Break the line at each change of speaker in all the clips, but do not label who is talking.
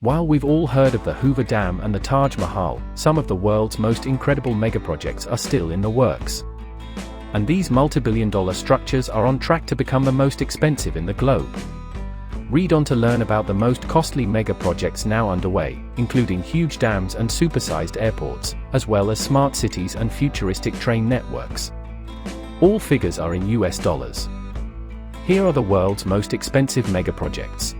While we've all heard of the Hoover Dam and the Taj Mahal, some of the world's most incredible megaprojects are still in the works. And these multi-billion-dollar structures are on track to become the most expensive in the globe. Read on to learn about the most costly megaprojects now underway, including huge dams and supersized airports, as well as smart cities and futuristic train networks. All figures are in US dollars. Here are the world's most expensive megaprojects.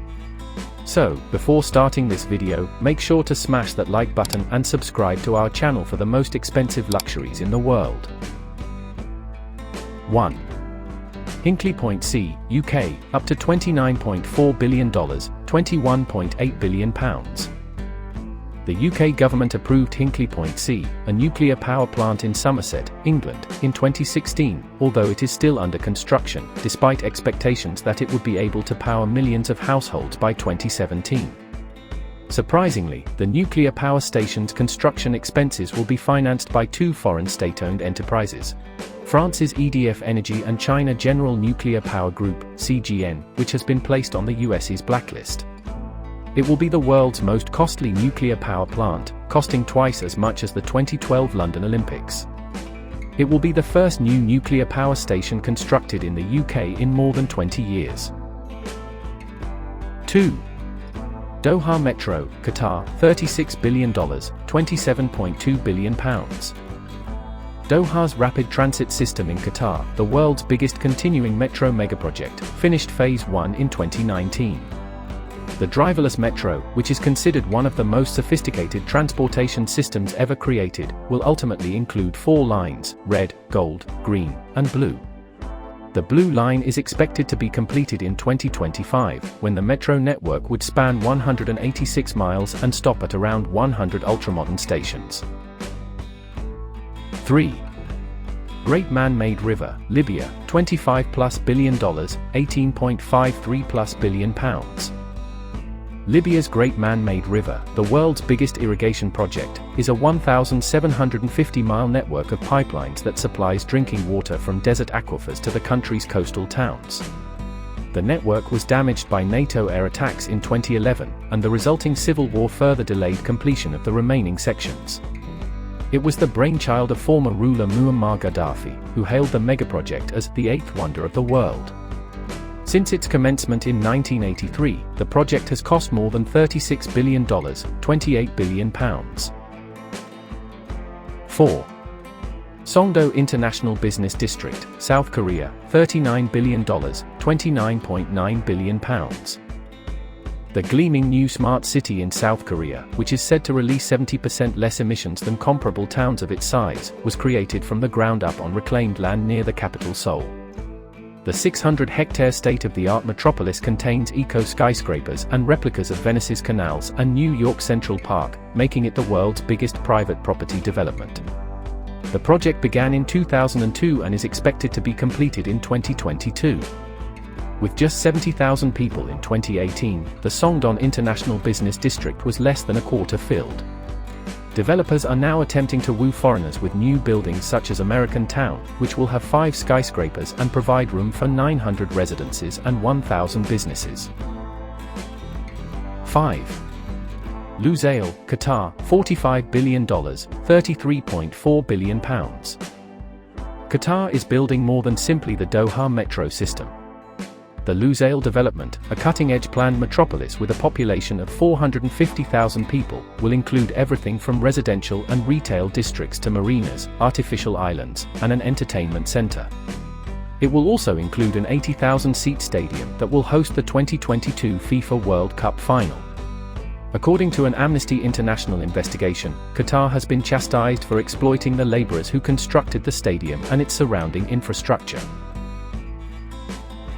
So, before starting this video, make sure to smash that like button and subscribe to our channel for the most expensive luxuries in the world. 1. Hinley Point C, UK, up to $29.4 billion, £21.8 billion. The UK government approved Hinley Point C, a nuclear power plant in Somerset, England, in 2016, although it is still under construction, despite expectations that it would be able to power millions of households by 2017. Surprisingly, the nuclear power station's construction expenses will be financed by two foreign state-owned enterprises: France's EDF Energy and China General Nuclear Power Group, CGN, which has been placed on the US's blacklist. It will be the world's most costly nuclear power plant, costing twice as much as the 2012 London Olympics. It will be the first new nuclear power station constructed in the UK in more than 20 years. 2. Doha Metro, Qatar, $36 billion, £27.2 billion. Doha's rapid transit system in Qatar, the world's biggest continuing metro megaproject, finished Phase 1 in 2019. The driverless metro, which is considered one of the most sophisticated transportation systems ever created, will ultimately include 4 lines: red, gold, green, and blue. The blue line is expected to be completed in 2025, when the metro network would span 186 miles and stop at around 100 ultramodern stations. 3. Great Man-Made River, Libya, $25+ billion, £18.53+ billion. Libya's Great Man-Made River, the world's biggest irrigation project, is a 1,750-mile network of pipelines that supplies drinking water from desert aquifers to the country's coastal towns. The network was damaged by NATO air attacks in 2011, and the resulting civil war further delayed completion of the remaining sections. It was the brainchild of former ruler Muammar Gaddafi, who hailed the megaproject as the eighth wonder of the world. Since its commencement in 1983, the project has cost more than $36 billion, £28 billion. 4. Songdo International Business District, South Korea, $39 billion, £29.9 billion. The gleaming new smart city in South Korea, which is said to release 70% less emissions than comparable towns of its size, was created from the ground up on reclaimed land near the capital Seoul. The 600-hectare state-of-the-art metropolis contains eco-skyscrapers and replicas of Venice's canals and New York Central Park, making it the world's biggest private property development. The project began in 2002 and is expected to be completed in 2022. With just 70,000 people in 2018, the Songdo International Business District was less than a quarter filled. Developers are now attempting to woo foreigners with new buildings such as American Town, which will have 5 skyscrapers and provide room for 900 residences and 1,000 businesses. 5. Lale Qatar, $45 billion, £33.4 billion. Qatar is building more than simply the Doha Metro system. The Lale development, a cutting-edge planned metropolis with a population of 450,000 people, will include everything from residential and retail districts to marinas, artificial islands, and an entertainment center. It will also include an 80,000-seat stadium that will host the 2022 FIFA World Cup final. According to an Amnesty International investigation, Qatar has been chastised for exploiting the laborers who constructed the stadium and its surrounding infrastructure.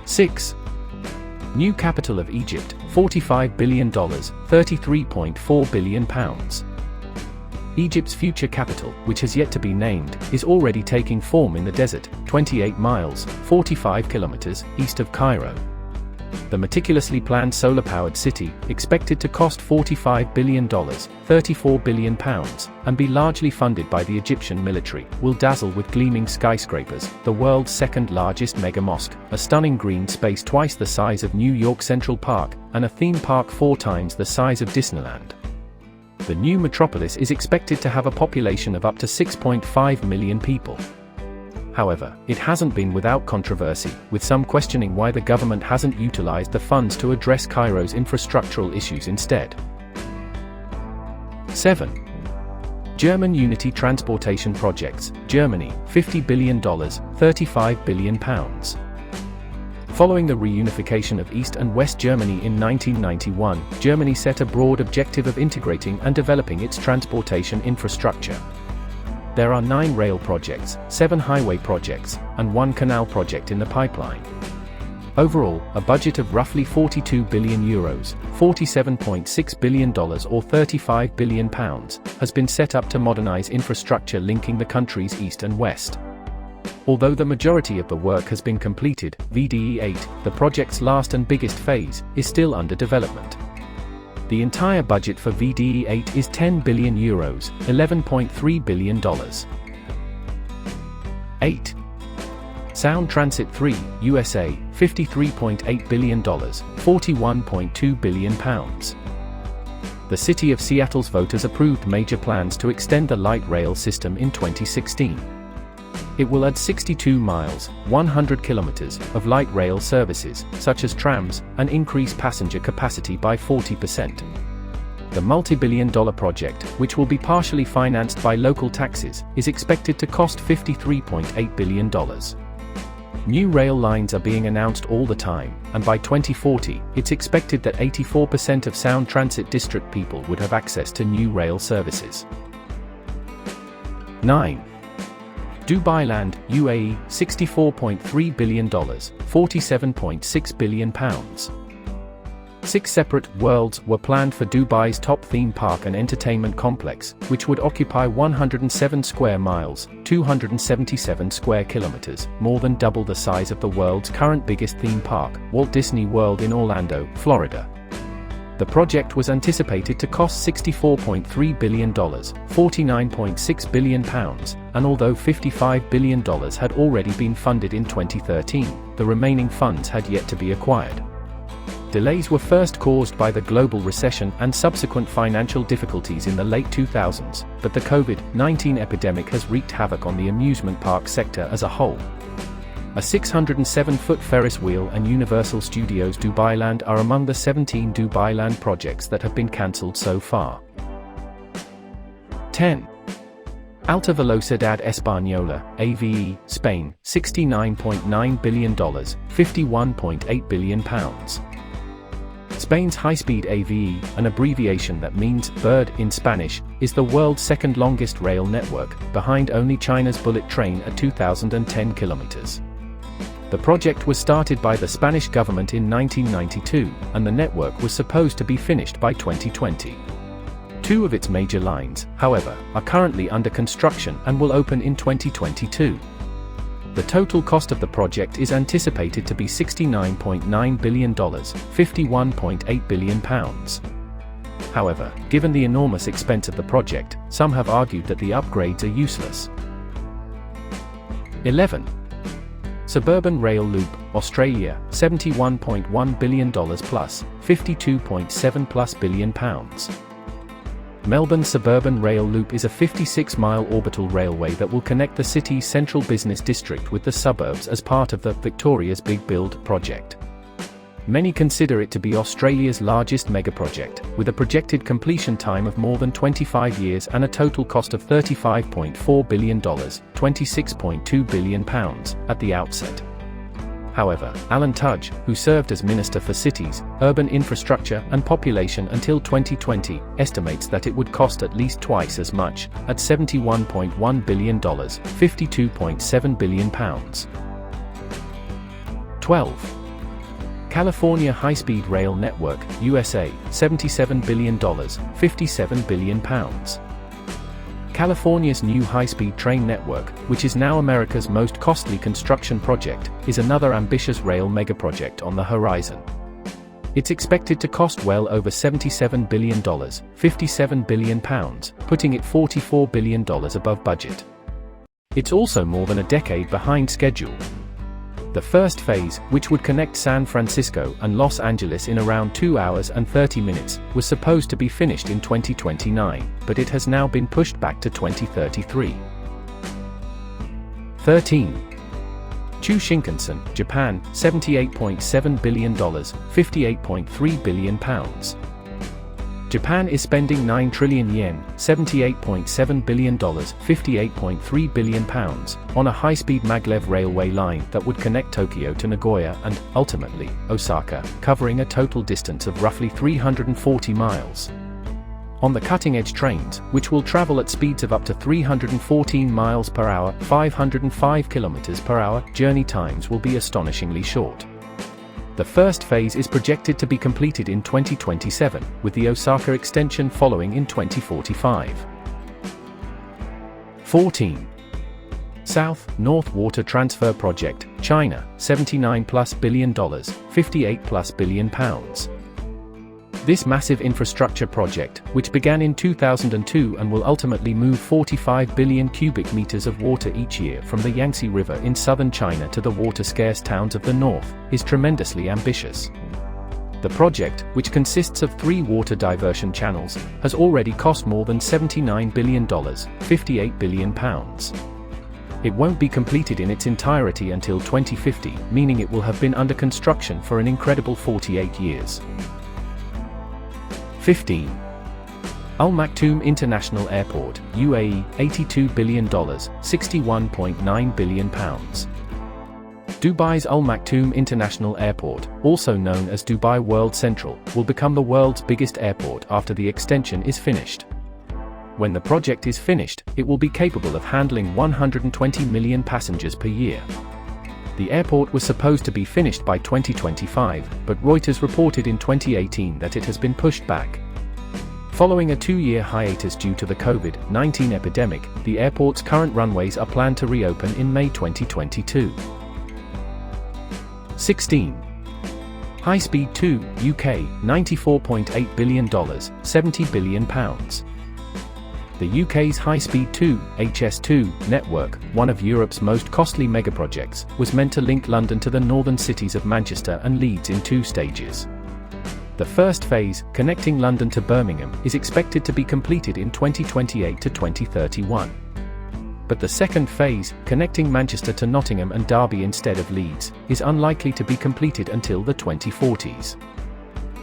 6. New capital of Egypt, $45 billion, £33.4 billion. Egypt's future capital, which has yet to be named, is already taking form in the desert, 28 miles, 45 kilometers, east of Cairo. The meticulously planned solar-powered city, expected to cost $45 billion, £34 billion, and be largely funded by the Egyptian military, will dazzle with gleaming skyscrapers, the world's second-largest mega-mosque, a stunning green space twice the size of New York Central Park, and a theme park 4 times the size of Disneyland. The new metropolis is expected to have a population of up to 6.5 million people. However, it hasn't been without controversy, with some questioning why the government hasn't utilized the funds to address Cairo's infrastructural issues instead. 7. German Unity Transportation Projects, Germany, $50 billion, £35 billion. Following the reunification of East and West Germany in 1991, Germany set a broad objective of integrating and developing its transportation infrastructure. There are 9 rail projects, 7 highway projects, and 1 canal project in the pipeline. Overall, a budget of roughly €42 billion, $47.6 billion or £35 billion, has been set up to modernize infrastructure linking the countries east and west. Although the majority of the work has been completed, VDE8, the project's last and biggest phase, is still under development. The entire budget for VDE8 is €10 billion, $11.3 billion. 8. Sound Transit 3, USA, $53.8 billion, £41.2 billion. The City of Seattle's voters approved major plans to extend the light rail system in 2016. It will add 62 miles, 100 kilometers, of light rail services, such as trams, and increase passenger capacity by 40%. The multi-billion-dollar project, which will be partially financed by local taxes, is expected to cost $53.8 billion. New rail lines are being announced all the time, and by 2040, it's expected that 84% of Sound Transit District people would have access to new rail services. 9. Dubailand, UAE, $64.3 billion, £47.6 billion. 6 separate worlds were planned for Dubai's top theme park and entertainment complex, which would occupy 107 square miles, 277 square kilometers, more than double the size of the world's current biggest theme park, Walt Disney World in Orlando, Florida. The project was anticipated to cost $64.3 billion, £49.6 billion, and although $55 billion had already been funded in 2013, the remaining funds had yet to be acquired. Delays were first caused by the global recession and subsequent financial difficulties in the late 2000s, but the COVID-19 epidemic has wreaked havoc on the amusement park sector as a whole. A 607-foot Ferris wheel and Universal Studios Dubailand are among the 17 Dubailand projects that have been cancelled so far. 10. Altavolta Espanola, AVE, Spain, $69.9 billion, £51.8 billion. Spain's high-speed AVE, an abbreviation that means bird in Spanish, is the world's second longest rail network, behind only China's bullet train at 2,010 kilometers. The project was started by the Spanish government in 1992, and the network was supposed to be finished by 2020. 2 of its major lines, however, are currently under construction and will open in 2022. The total cost of the project is anticipated to be $69.9 billion, £51.8 billion. However, given the enormous expense of the project, some have argued that the upgrades are useless. 11. Suburban Rail Loop, Australia, $71.1 billion plus, £52.7 billion. Melbourne Suburban Rail Loop is a 56-mile orbital railway that will connect the city's central business district with the suburbs as part of the Victoria's Big Build project. Many consider it to be Australia's largest megaproject, with a projected completion time of more than 25 years and a total cost of $35.4 billion, £26.2 billion, at the outset. However, Alan Tudge, who served as Minister for Cities, Urban Infrastructure and Population until 2020, estimates that it would cost at least twice as much, at $71.1 billion, £52.7 billion. 12. California High-Speed Rail Network, USA, $77 billion, £57 billion. California's new high-speed train network, which is now America's most costly construction project, is another ambitious rail megaproject on the horizon. It's expected to cost well over $77 billion, £57 billion, putting it $44 billion above budget. It's also more than a decade behind schedule. The first phase, which would connect San Francisco and Los Angeles in around 2 hours and 30 minutes, was supposed to be finished in 2029, but it has now been pushed back to 2033. 13. Chu Shinkansen, Japan, $78.7 billion, £58.3 billion. Japan is spending 9 trillion yen, $78.7 billion, £58.3 billion, on a high-speed maglev railway line that would connect Tokyo to Nagoya and, ultimately, Osaka, covering a total distance of roughly 340 miles. On the cutting-edge trains, which will travel at speeds of up to 314 miles per hour, 505 kilometers per hour, journey times will be astonishingly short. The first phase is projected to be completed in 2027, with the Osaka extension following in 2045. 14. South-North Water Transfer Project, China, $79+ billion, £58+ billion. This massive infrastructure project, which began in 2002 and will ultimately move 45 billion cubic meters of water each year from the Yangtze River in southern China to the water-scarce towns of the north, is tremendously ambitious. The project, which consists of 3 water diversion channels, has already cost more than $79 billion, £58 billion. It won't be completed in its entirety until 2050, meaning it will have been under construction for an incredible 48 years. 15. Al Maktoum International Airport, UAE, $82 billion, £61.9 billion. Dubai's Al Maktoum International Airport, also known as Dubai World Central, will become the world's biggest airport after the extension is finished. When the project is finished, it will be capable of handling 120 million passengers per year. The airport was supposed to be finished by 2025, but Reuters reported in 2018 that it has been pushed back. Following a 2-year hiatus due to the COVID-19 epidemic, the airport's current runways are planned to reopen in May 2022. 16. High Speed 2, UK, $94.8 billion, £70 billion. The UK's High Speed 2, HS2, network, one of Europe's most costly megaprojects, was meant to link London to the northern cities of Manchester and Leeds in 2 stages. The first phase, connecting London to Birmingham, is expected to be completed in 2028 to 2031. But the second phase, connecting Manchester to Nottingham and Derby instead of Leeds, is unlikely to be completed until the 2040s.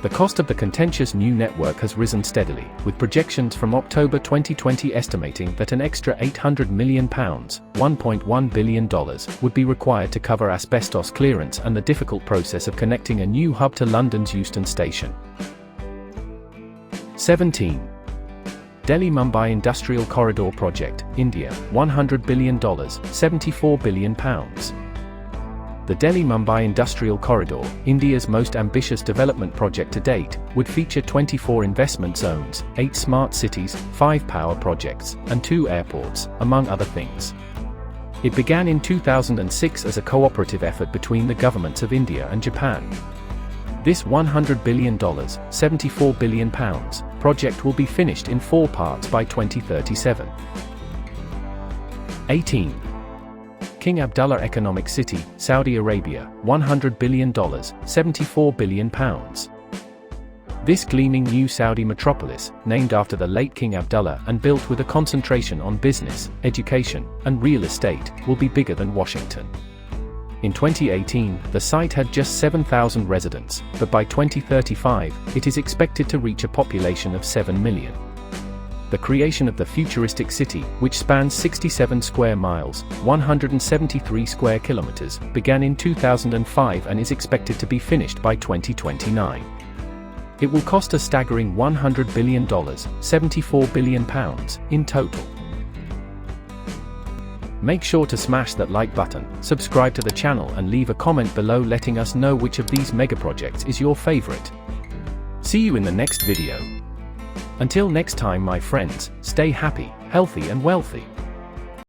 The cost of the contentious new network has risen steadily, with projections from October 2020 estimating that an extra £800 million, $1.1 billion, would be required to cover asbestos clearance and the difficult process of connecting a new hub to London's Euston Station. 17. Delhi-Mumbai Industrial Corridor Project, India, $100 billion, £74 billion. The Delhi-Mumbai Industrial Corridor, India's most ambitious development project to date, would feature 24 investment zones, 8 smart cities, 5 power projects, and 2 airports, among other things. It began in 2006 as a cooperative effort between the governments of India and Japan. This $100 billion, £74 billion, project will be finished in 4 parts by 2037. 18. King Abdullah Economic City, Saudi Arabia, $100 billion, £74 billion. This gleaming new Saudi metropolis, named after the late King Abdullah and built with a concentration on business, education, and real estate, will be bigger than Washington. In 2018, the site had just 7,000 residents, but by 2035, it is expected to reach a population of 7 million. The creation of the futuristic city, which spans 67 square miles, 173 square kilometers, began in 2005 and is expected to be finished by 2029. It will cost a staggering $100 billion, £74 billion, in total. Make sure to smash that like button, subscribe to the channel and leave a comment below letting us know which of these megaprojects is your favorite. See you in the next video. Until next time my friends, stay happy, healthy and wealthy.